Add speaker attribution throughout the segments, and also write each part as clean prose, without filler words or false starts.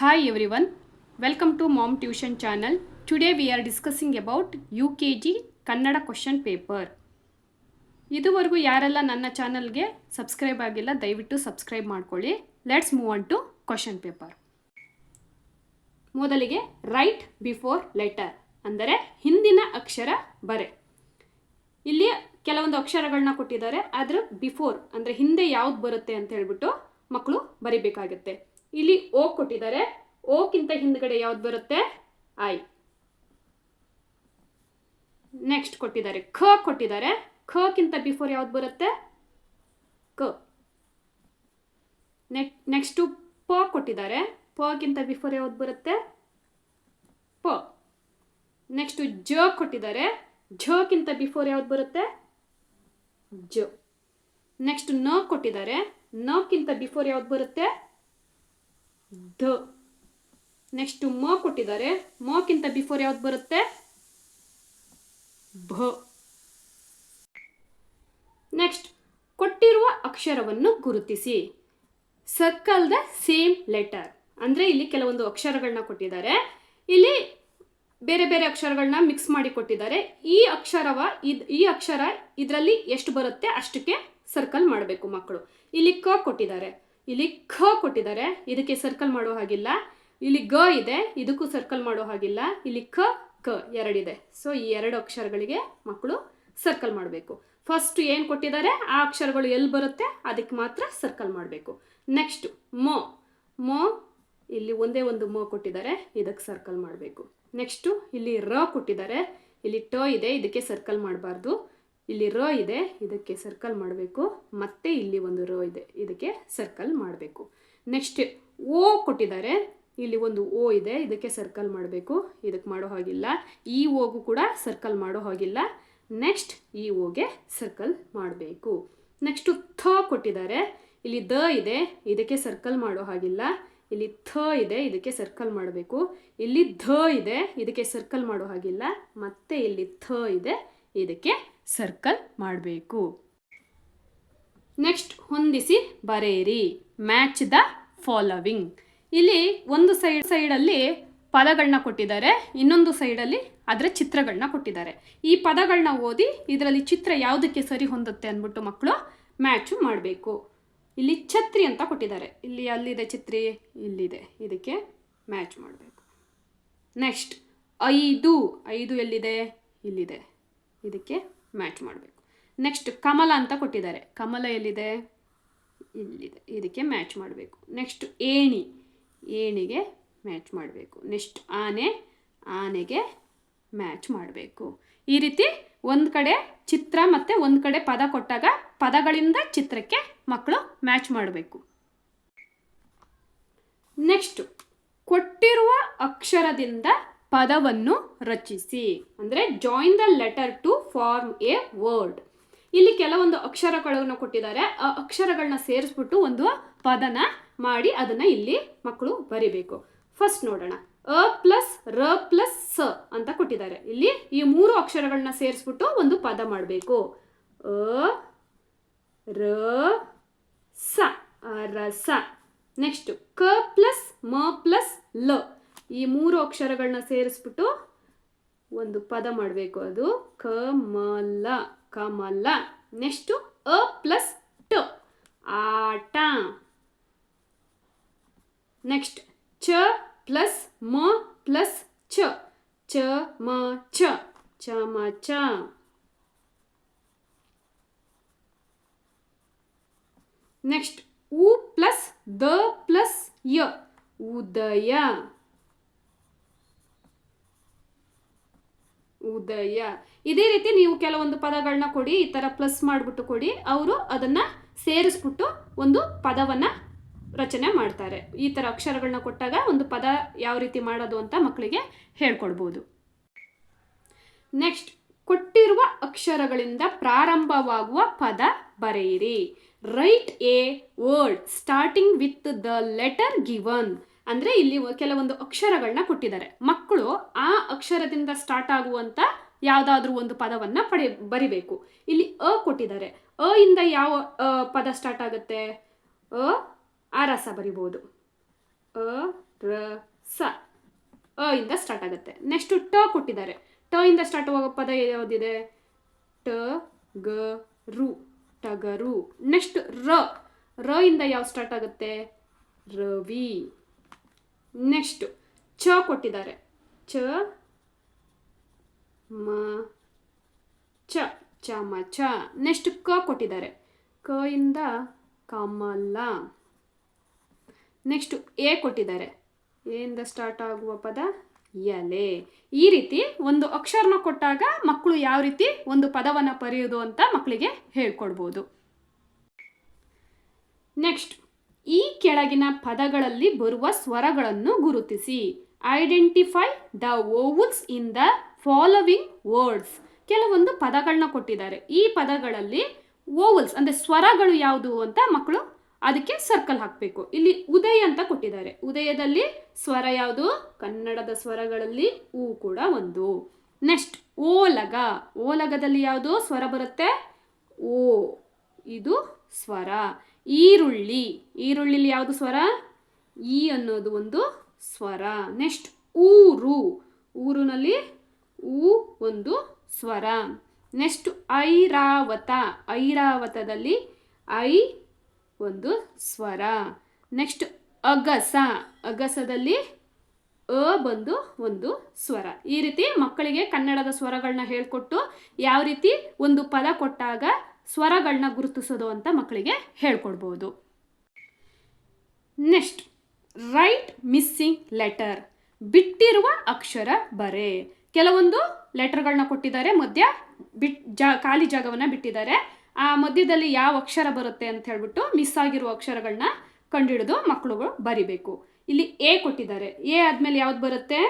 Speaker 1: Hi everyone, welcome to Mom Tuition channel. Today we are discussing about UKG Kannada question paper. ಇದುವರೆಗೂ ಯಾರೆಲ್ಲ ನನ್ನ ಚಾನಲ್ಗೆ subscribe ಆಗಿಲ್ಲ ದಯವಿಟ್ಟು ಸಬ್ಸ್ಕ್ರೈಬ್ ಮಾಡ್ಕೊಳ್ಳಿ. Let's move on to question paper. ಮೊದಲಿಗೆ ರೈಟ್ ಬಿಫೋರ್ ಲೆಟರ್ ಅಂದರೆ ಹಿಂದಿನ ಅಕ್ಷರ ಬರೆ. ಇಲ್ಲಿ ಕೆಲವೊಂದು ಅಕ್ಷರಗಳನ್ನ ಕೊಟ್ಟಿದ್ದಾರೆ, ಅದರ ಬಿಫೋರ್ ಅಂದರೆ ಹಿಂದೆ ಯಾವ್ದು ಬರುತ್ತೆ ಅಂತ ಹೇಳ್ಬಿಟ್ಟು ಮಕ್ಕಳು ಬರಿಬೇಕಾಗುತ್ತೆ. ಇಲ್ಲಿ ಓ ಕೊಟ್ಟಿದ್ದಾರೆ, ಓಕ್ಕಿಂತ ಹಿಂದ್ಗಡೆ ಯಾವ್ದು ಬರುತ್ತೆ? ಐ. ನೆಕ್ಸ್ಟ್ ಕೊಟ್ಟಿದ್ದಾರೆ ಖ ಕೊಟ್ಟಿದ್ದಾರೆ, ಖಕ್ಕಿಂತ ಬಿಫೋರ್ ಯಾವ್ದು ಬರುತ್ತೆ? ಕ. ನೆಕ್ಸ್ಟು ಪ ಕೊಟ್ಟಿದ್ದಾರೆ, ಪಕ್ಕಿಂತ ಬಿಫೋರ್ ಯಾವ್ದು ಬರುತ್ತೆ? ಪ. ನೆಕ್ಸ್ಟು ಜ ಕೊಟ್ಟಿದ್ದಾರೆ, ಝಕ್ಕಿಂತ ಬಿಫೋರ್ ಯಾವ್ದು ಬರುತ್ತೆ? ಜ. ನೆಕ್ಸ್ಟ್ ನ ಕೊಟ್ಟಿದ್ದಾರೆ, ನಕ್ಕಿಂತ ಬಿಫೋರ್ ಯಾವ್ದು ಬರುತ್ತೆ? ಧ. ನೆಕ್ಸ್ಟ್ ಮ ಕೊಟ್ಟಿದ್ದಾರೆ, ಮಕ್ಕಿಂತ ಬಿಫೋರ್ ಯಾವ್ದು ಬರುತ್ತೆ? ಭ. ನೆಕ್ಸ್ಟ್ ಕೊಟ್ಟಿರುವ ಅಕ್ಷರವನ್ನು ಗುರುತಿಸಿ. ಸರ್ಕಲ್ ದ ಸೇಮ್ ಲೆಟರ್ ಅಂದರೆ ಇಲ್ಲಿ ಕೆಲವೊಂದು ಅಕ್ಷರಗಳನ್ನ ಕೊಟ್ಟಿದ್ದಾರೆ, ಇಲ್ಲಿ ಬೇರೆ ಬೇರೆ ಅಕ್ಷರಗಳನ್ನ ಮಿಕ್ಸ್ ಮಾಡಿ ಕೊಟ್ಟಿದ್ದಾರೆ. ಈ ಅಕ್ಷರ ಇದರಲ್ಲಿ ಎಷ್ಟು ಬರುತ್ತೆ ಅಷ್ಟಕ್ಕೆ ಸರ್ಕಲ್ ಮಾಡಬೇಕು ಮಕ್ಕಳು. ಇಲ್ಲಿ ಕ ಕೊಟ್ಟಿದ್ದಾರೆ, ಇಲ್ಲಿ ಖ ಕೊಟ್ಟಿದ್ದಾರೆ, ಇದಕ್ಕೆ ಸರ್ಕಲ್ ಮಾಡೋ ಹಾಗಿಲ್ಲ. ಇಲ್ಲಿ ಗ ಇದೆ, ಇದಕ್ಕೂ ಸರ್ಕಲ್ ಮಾಡೋ ಹಾಗಿಲ್ಲ. ಇಲ್ಲಿ ಕ ಎರಡಿದೆ, ಸೊ ಈ ಎರಡು ಅಕ್ಷರಗಳಿಗೆ ಮಕ್ಕಳು ಸರ್ಕಲ್ ಮಾಡಬೇಕು. ಫಸ್ಟ್ ಏನು ಕೊಟ್ಟಿದ್ದಾರೆ ಆ ಅಕ್ಷರಗಳು ಎಲ್ಲಿ ಬರುತ್ತೆ ಅದಕ್ಕೆ ಮಾತ್ರ ಸರ್ಕಲ್ ಮಾಡಬೇಕು. ನೆಕ್ಸ್ಟ್ ಮೊ ಇಲ್ಲಿ ಒಂದೇ ಒಂದು ಮೊ ಕೊಟ್ಟಿದ್ದಾರೆ, ಇದಕ್ಕೆ ಸರ್ಕಲ್ ಮಾಡಬೇಕು. ನೆಕ್ಸ್ಟು ಇಲ್ಲಿ ರ ಕೊಟ್ಟಿದ್ದಾರೆ, ಇಲ್ಲಿ ಟ ಇದೆ, ಇದಕ್ಕೆ ಸರ್ಕಲ್ ಮಾಡಬಾರ್ದು. ಇಲ್ಲಿ ರ ಇದೆ, ಇದಕ್ಕೆ ಸರ್ಕಲ್ ಮಾಡಬೇಕು. ಮತ್ತೆ ಇಲ್ಲಿ ಒಂದು ರ ಇದೆ, ಇದಕ್ಕೆ ಸರ್ಕಲ್ ಮಾಡಬೇಕು. ನೆಕ್ಸ್ಟ್ ಓ ಕೊಟ್ಟಿದ್ದಾರೆ, ಇಲ್ಲಿ ಒಂದು ಓ ಇದೆ, ಇದಕ್ಕೆ ಸರ್ಕಲ್ ಮಾಡಬೇಕು, ಇದಕ್ಕೆ ಮಾಡೋ ಹಾಗಿಲ್ಲ. ಈ ಓಗೂ ಕೂಡ ಸರ್ಕಲ್ ಮಾಡೋ ಹಾಗಿಲ್ಲ. ನೆಕ್ಸ್ಟ್ ಈ ಓಗೆ ಸರ್ಕಲ್ ಮಾಡಬೇಕು. ನೆಕ್ಸ್ಟು ಥ ಕೊಟ್ಟಿದ್ದಾರೆ, ಇಲ್ಲಿ ದ ಇದೆ, ಇದಕ್ಕೆ ಸರ್ಕಲ್ ಮಾಡೋ ಹಾಗಿಲ್ಲ. ಇಲ್ಲಿ ಥ ಇದೆ, ಇದಕ್ಕೆ ಸರ್ಕಲ್ ಮಾಡಬೇಕು. ಇಲ್ಲಿ ಧ ಇದೆ, ಇದಕ್ಕೆ ಸರ್ಕಲ್ ಮಾಡೋ ಹಾಗಿಲ್ಲ. ಮತ್ತೆ ಇಲ್ಲಿ ಥ ಇದೆ, ಇದಕ್ಕೆ ಸರ್ಕಲ್ ಮಾಡಬೇಕು. ನೆಕ್ಸ್ಟ್ ಹೊಂದಿಸಿ ಬರೆಯಿರಿ. Match the following. ಇಲ್ಲಿ ಒಂದು ಸೈಡಲ್ಲಿ ಪದಗಳನ್ನ ಕೊಟ್ಟಿದ್ದಾರೆ, ಇನ್ನೊಂದು ಸೈಡಲ್ಲಿ ಅದರ ಚಿತ್ರಗಳನ್ನ ಕೊಟ್ಟಿದ್ದಾರೆ. ಈ ಪದಗಳನ್ನ ಓದಿ ಇದರಲ್ಲಿ ಚಿತ್ರ ಯಾವುದಕ್ಕೆ ಸರಿ ಹೊಂದುತ್ತೆ ಅಂದ್ಬಿಟ್ಟು ಮಕ್ಕಳು ಮ್ಯಾಚು ಮಾಡಬೇಕು. ಇಲ್ಲಿ ಛತ್ರಿ ಅಂತ ಕೊಟ್ಟಿದ್ದಾರೆ, ಇಲ್ಲಿ ಅಲ್ಲಿದೆ ಛತ್ರಿ, ಇಲ್ಲಿದೆ, ಇದಕ್ಕೆ ಮ್ಯಾಚ್ ಮಾಡಬೇಕು. ನೆಕ್ಸ್ಟ್ ಐದು ಎಲ್ಲಿದೆ? ಇಲ್ಲಿದೆ, ಇದಕ್ಕೆ ಮ್ಯಾಚ್ ಮಾಡಬೇಕು. ನೆಕ್ಸ್ಟ್ ಕಮಲ ಅಂತ ಕೊಟ್ಟಿದ್ದಾರೆ, ಕಮಲ ಎಲ್ಲಿದೆ? ಇಲ್ಲಿದೆ, ಇದಕ್ಕೆ ಮ್ಯಾಚ್ ಮಾಡಬೇಕು. ನೆಕ್ಸ್ಟ್ ಏಣಿಗೆ ಮ್ಯಾಚ್ ಮಾಡಬೇಕು. ನೆಕ್ಸ್ಟ್ ಆನೆಗೆ ಮ್ಯಾಚ್ ಮಾಡಬೇಕು. ಈ ರೀತಿ ಒಂದು ಕಡೆ ಚಿತ್ರ ಮತ್ತು ಒಂದು ಕಡೆ ಪದ ಕೊಟ್ಟಾಗ ಪದಗಳಿಂದ ಚಿತ್ರಕ್ಕೆ ಮಕ್ಕಳು ಮ್ಯಾಚ್ ಮಾಡಬೇಕು. ನೆಕ್ಸ್ಟ್ ಕೊಟ್ಟಿರುವ ಅಕ್ಷರದಿಂದ ಪದವನ್ನು ರಚಿಸಿ ಅಂದರೆ join the letter to form a word. ಇಲ್ಲಿ ಕೆಲವೊಂದು ಅಕ್ಷರಗಳನ್ನು ಕೊಟ್ಟಿದ್ದಾರೆ, ಆ ಅಕ್ಷರಗಳನ್ನ ಸೇರಿಸ್ಬಿಟ್ಟು ಒಂದು ಪದನ ಮಾಡಿ ಅದನ್ನು ಇಲ್ಲಿ ಮಕ್ಕಳು ಬರಿಬೇಕು. ಫಸ್ಟ್ ನೋಡೋಣ, ಅ ಪ್ಲಸ್ ರ ಪ್ಲಸ್ ಸ ಅಂತ ಕೊಟ್ಟಿದ್ದಾರೆ. ಇಲ್ಲಿ ಈ ಮೂರು ಅಕ್ಷರಗಳನ್ನ ಸೇರಿಸ್ಬಿಟ್ಟು ಒಂದು ಪದ ಮಾಡಬೇಕು. ಅ ರ ಸ, ರಸ. ನೆಕ್ಸ್ಟ್ ಕ ಪ್ಲಸ್ ಮ ಪ್ಲಸ್ ಲ, ಈ ಮೂರು ಅಕ್ಷರಗಳನ್ನ ಸೇರಿಸ್ಬಿಟ್ಟು ಒಂದು ಪದ ಮಾಡಬೇಕು, ಅದು ಕಮಲ, ಕಮಲ. ನೆಕ್ಸ್ಟು ಅ ಪ್ಲಸ್ ಟ, ಆಟ. ನೆಕ್ಸ್ಟ್ ಚ ಪ್ಲಸ್ ಮ ಪ್ಲಸ್ ಚ, ಚಮಚ, ಚಮಚ. ನೆಕ್ಸ್ಟ್ ಉ ಪ್ಲಸ್ ದ ಪ್ಲಸ್ ಯ, ಉದಯ, ಉದಯ. ಇದೇ ರೀತಿ ನೀವು ಕೆಲವೊಂದು ಪದಗಳನ್ನ ಕೊಡಿ, ಈ ಥರ ಪ್ಲಸ್ ಮಾಡಿಬಿಟ್ಟು ಕೊಡಿ, ಅವರು ಅದನ್ನು ಸೇರಿಸ್ಬಿಟ್ಟು ಒಂದು ಪದವನ್ನು ರಚನೆ ಮಾಡ್ತಾರೆ. ಈ ಥರ ಅಕ್ಷರಗಳನ್ನ ಕೊಟ್ಟಾಗ ಒಂದು ಪದ ಯಾವ ರೀತಿ ಮಾಡೋದು ಅಂತ ಮಕ್ಕಳಿಗೆ ಹೇಳ್ಕೊಡ್ಬೋದು. ನೆಕ್ಸ್ಟ್ ಕೊಟ್ಟಿರುವ ಅಕ್ಷರಗಳಿಂದ ಪ್ರಾರಂಭವಾಗುವ ಪದ ಬರೆಯಿರಿ. Right A word starting with the letter given. ಅಂದರೆ ಇಲ್ಲಿ ಕೆಲವೊಂದು ಅಕ್ಷರಗಳನ್ನ ಕೊಟ್ಟಿದ್ದಾರೆ, ಮಕ್ಕಳು ಆ ಅಕ್ಷರದಿಂದ ಸ್ಟಾರ್ಟ್ ಆಗುವಂಥ ಯಾವುದಾದ್ರೂ ಒಂದು ಪದವನ್ನು ಬರಿಬೇಕು. ಇಲ್ಲಿ ಅ ಕೊಟ್ಟಿದ್ದಾರೆ, ಅ ಇಂದ ಯಾವ ಪದ ಸ್ಟಾರ್ಟ್ ಆಗುತ್ತೆ? ಅರಸ ಬರಿಬೋದು. ರ ಸ ಅ ಇಂದ ಸ್ಟಾರ್ಟ್ ಆಗುತ್ತೆ. ನೆಕ್ಸ್ಟು ಟ ಕೊಟ್ಟಿದ್ದಾರೆ. ಟ ಇಂದ ಸ್ಟಾರ್ಟ್ ಆಗೋ ಪದ ಯಾವುದಿದೆ? ಟ ಗ ರು, ಟಗರು. ನೆಕ್ಸ್ಟ್ ರ, ರ ಇಂದ ಯಾವ ಸ್ಟಾರ್ಟ್ ಆಗುತ್ತೆ? ರವಿ. ನೆಕ್ಸ್ಟ್ ಚ ಕೊಟ್ಟಿದ್ದಾರೆ. ಚ ಮ ಚ, ಚಮಚ. ನೆಕ್ಸ್ಟ್ ಕ ಕೊಟ್ಟಿದ್ದಾರೆ. ಕ ಇಂದ ಕಮಲ. ನೆಕ್ಸ್ಟ್ ಎ ಕೊಟ್ಟಿದ್ದಾರೆ. ಎ ಇಂದ ಸ್ಟಾರ್ಟ್ ಆಗುವ ಪದ ಎಲೆ. ಈ ರೀತಿ ಒಂದು ಅಕ್ಷರನ ಕೊಟ್ಟಾಗ ಮಕ್ಕಳು ಯಾವ ರೀತಿ ಒಂದು ಪದವನ್ನು ಬರೆಯೋದು ಅಂತ ಮಕ್ಕಳಿಗೆ ಹೇಳ್ಕೊಡ್ಬೋದು. ನೆಕ್ಸ್ಟ್, ಈ ಕೆಳಗಿನ ಪದಗಳಲ್ಲಿ ಬರುವ ಸ್ವರಗಳನ್ನು ಗುರುತಿಸಿ. Identify the vowels in the following words. ಕೆಲವೊಂದು ಪದಗಳನ್ನ ಕೊಟ್ಟಿದ್ದಾರೆ. ಈ ಪದಗಳಲ್ಲಿ ವೋವಲ್ಸ್ ಅಂದರೆ ಸ್ವರಗಳು ಯಾವುದು ಅಂತ ಮಕ್ಕಳು ಅದಕ್ಕೆ ಸರ್ಕಲ್ ಹಾಕಬೇಕು. ಇಲ್ಲಿ ಉದಯ ಅಂತ ಕೊಟ್ಟಿದ್ದಾರೆ. ಉದಯದಲ್ಲಿ ಸ್ವರ ಯಾವುದು? ಕನ್ನಡದ ಸ್ವರಗಳಲ್ಲಿ ಉ ಕೂಡ ಒಂದು. ನೆಕ್ಸ್ಟ್ ಓಲಗ, ಓಲಗದಲ್ಲಿ ಯಾವುದು ಸ್ವರ ಬರುತ್ತೆ? ಓ, ಇದು ಸ್ವರ. ಈರುಳ್ಳಿ, ಈರುಳ್ಳಿಲಿ ಯಾವುದು ಸ್ವರ? ಈ ಅನ್ನೋದು ಒಂದು ಸ್ವರ. ನೆಕ್ಸ್ಟ್ ಊರು, ಊರಿನಲ್ಲಿ ಊ ಒಂದು ಸ್ವರ. ನೆಕ್ಸ್ಟ್ ಐರಾವತ, ಐರಾವತದಲ್ಲಿ ಐ ಒಂದು ಸ್ವರ. ನೆಕ್ಸ್ಟ್ ಅಗಸ, ಅಗಸದಲ್ಲಿ ಅ ಬಂದು ಒಂದು ಸ್ವರ. ಈ ರೀತಿ ಮಕ್ಕಳಿಗೆ ಕನ್ನಡದ ಸ್ವರಗಳನ್ನ ಹೇಳ್ಕೊಟ್ಟು ಯಾವ ರೀತಿ ಒಂದು ಪದ ಕೊಟ್ಟಾಗ ಸ್ವರಗಳನ್ನ ಗುರುತಿಸೋದು ಅಂತ ಮಕ್ಕಳಿಗೆ ಹೇಳ್ಕೊಡ್ಬೋದು. Next, write missing letter. ಬಿಟ್ಟಿರುವ ಅಕ್ಷರ ಬರೆ. ಕೆಲವೊಂದು ಲೆಟರ್ಗಳನ್ನ ಕೊಟ್ಟಿದ್ದಾರೆ, ಮಧ್ಯ ಖಾಲಿ ಜಾಗವನ್ನು ಬಿಟ್ಟಿದ್ದಾರೆ. ಆ ಮಧ್ಯದಲ್ಲಿ ಯಾವ ಅಕ್ಷರ ಬರುತ್ತೆ ಅಂತ ಹೇಳ್ಬಿಟ್ಟು ಮಿಸ್ ಆಗಿರುವ ಅಕ್ಷರಗಳನ್ನ ಕಂಡುಹಿಡಿದು ಮಕ್ಕಳುಗಳು ಬರಿಬೇಕು. ಇಲ್ಲಿ ಎ ಕೊಟ್ಟಿದ್ದಾರೆ. ಎ ಆದಮೇಲೆ ಯಾವ್ದು ಬರುತ್ತೆ?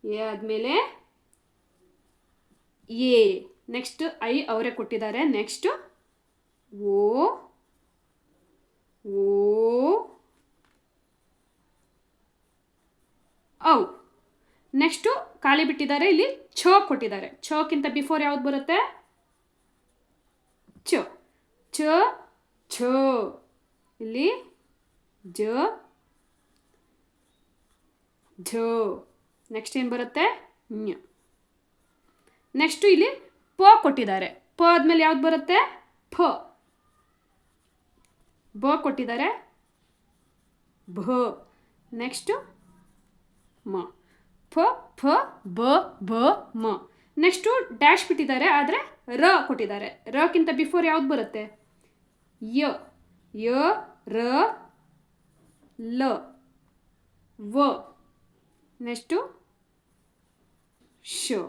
Speaker 1: ಎ ಆದಮೇಲೆ ಎ. ನೆಕ್ಸ್ಟ್ ಐ ಅವರೇ ಕೊಟ್ಟಿದ್ದಾರೆ. ನೆಕ್ಸ್ಟ್ ಓ, ಓ, ಔ. ನೆಕ್ಸ್ಟು ಖಾಲಿ ಬಿಟ್ಟಿದ್ದಾರೆ. ಇಲ್ಲಿ ಛ ಕೊಟ್ಟಿದ್ದಾರೆ. ಛಕ್ಕಿಂತ ಬಿಫೋರ್ ಯಾವ್ದು ಬರುತ್ತೆ? ಚ, ಚ, ಛ. ಇಲ್ಲಿ ಜ, ಝ. ನೆಕ್ಸ್ಟ್ ಏನು ಬರುತ್ತೆ? ಞ. ನೆಕ್ಸ್ಟು ಇಲ್ಲಿ ಪ ಕೊಟ್ಟಿದ್ದಾರೆ. ಪ ಆದಮೇಲೆ ಯಾವ್ದು ಬರುತ್ತೆ? ಫ. ಬ ಕೊಟ್ಟಿದ್ದಾರೆ. ಭ. ನೆಕ್ಸ್ಟು ಮ. ಫ, ಫ, ಬ, ಬ, ಮ. ನೆಕ್ಸ್ಟು ಡ್ಯಾಶ್ ಬಿಟ್ಟಿದ್ದಾರೆ, ಆದರೆ ರ ಕೊಟ್ಟಿದ್ದಾರೆ. ರಕ್ಕಿಂತ ಬಿಫೋರ್ ಯಾವ್ದು ಬರುತ್ತೆ? ಯ, ಯ, ರ, ಲ, ವ. ನೆಕ್ಸ್ಟು ಶ.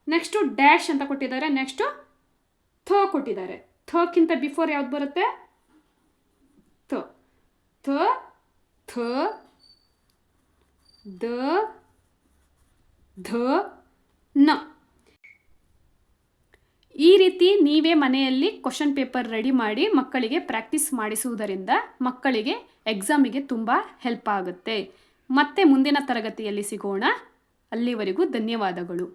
Speaker 1: ನೆಕ್ಸ್ಟು ಡ್ಯಾಶ್ ಅಂತ ಕೊಟ್ಟಿದ್ದಾರೆ. ನೆಕ್ಸ್ಟು ಥ ಕೊಟ್ಟಿದ್ದಾರೆ. ಥಕ್ಕಿಂತ ಬಿಫೋರ್ ಯಾವ್ದು ಬರುತ್ತೆ? ಥ, ಥ, ಥ, ದ, ಧ, ನ. ಈ ರೀತಿ ನೀವೇ ಮನೆಯಲ್ಲಿ ಕ್ವಶನ್ ಪೇಪರ್ ರೆಡಿ ಮಾಡಿ ಮಕ್ಕಳಿಗೆ ಪ್ರಾಕ್ಟೀಸ್ ಮಾಡಿಸುವುದರಿಂದ ಮಕ್ಕಳಿಗೆ ಎಕ್ಸಾಮಿಗೆ ತುಂಬ ಹೆಲ್ಪ್ ಆಗುತ್ತೆ. ಮತ್ತೆ ಮುಂದಿನ ತರಗತಿಯಲ್ಲಿ ಸಿಗೋಣ. ಅಲ್ಲಿವರೆಗೂ ಧನ್ಯವಾದಗಳು.